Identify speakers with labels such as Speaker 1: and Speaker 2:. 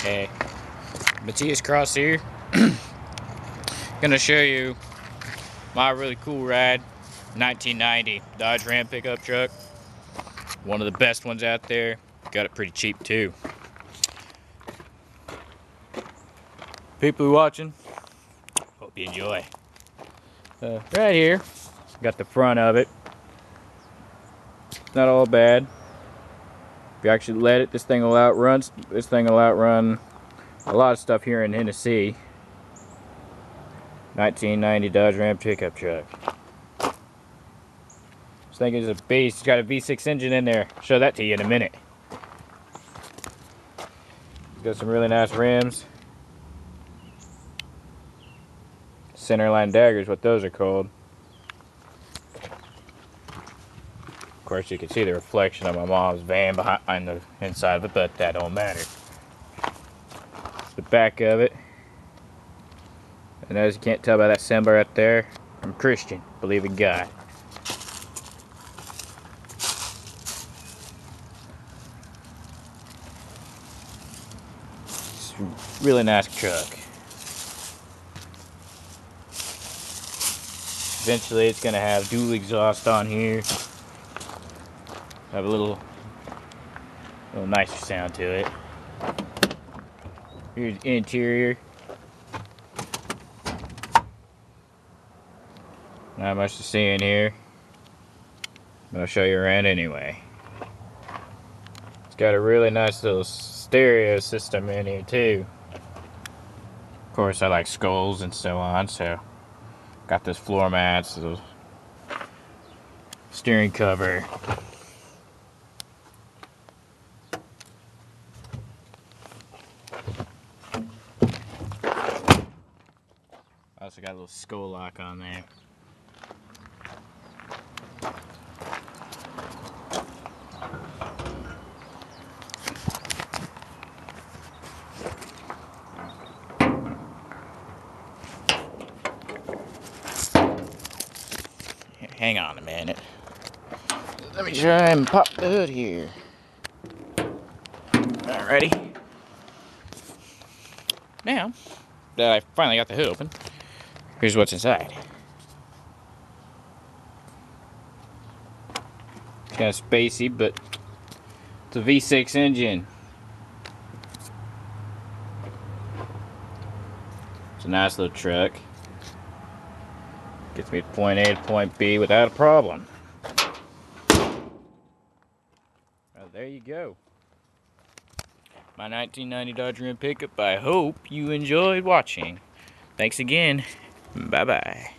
Speaker 1: Hey, Matthias Cross here. Gonna show you my really cool ride, 1990 Dodge Ram pickup truck. One of the best ones out there. Got it pretty cheap too. People who are watching, hope you enjoy. Right here, got the front of it. Not all bad. If you actually let it, this thing will outrun a lot of stuff here in Tennessee. 1990 Dodge Ram pickup truck. This thing is a beast. It's got a V6 engine in there. I'll show that to you in a minute. It's got some really nice rims. Centerline daggers, what those are called. Of course, you can see the reflection of my mom's van behind the inside of it, but that don't matter. It's the back of it. And as you can't tell by that symbol right there, I'm Christian, believe in God. It's a really nice truck. Eventually it's going to have dual exhaust on here. Have a little nicer sound to it. Here's the interior. Not much to see in here, but I'll show you around anyway. It's got a really nice little stereo system in here too. Of course, I like skulls and so on, so got this floor mats, the steering cover. Also got a little skull lock on there. Hang on a minute. Let me try and pop the hood here. Alrighty. Now that I finally got the hood open, here's what's inside. It's kind of spacey, but it's a V6 engine. It's a nice little truck. Gets me to point A to point B without a problem. Well, there you go. My 1990 Dodge Ram pickup. I hope you enjoyed watching. Thanks again. Bye-bye.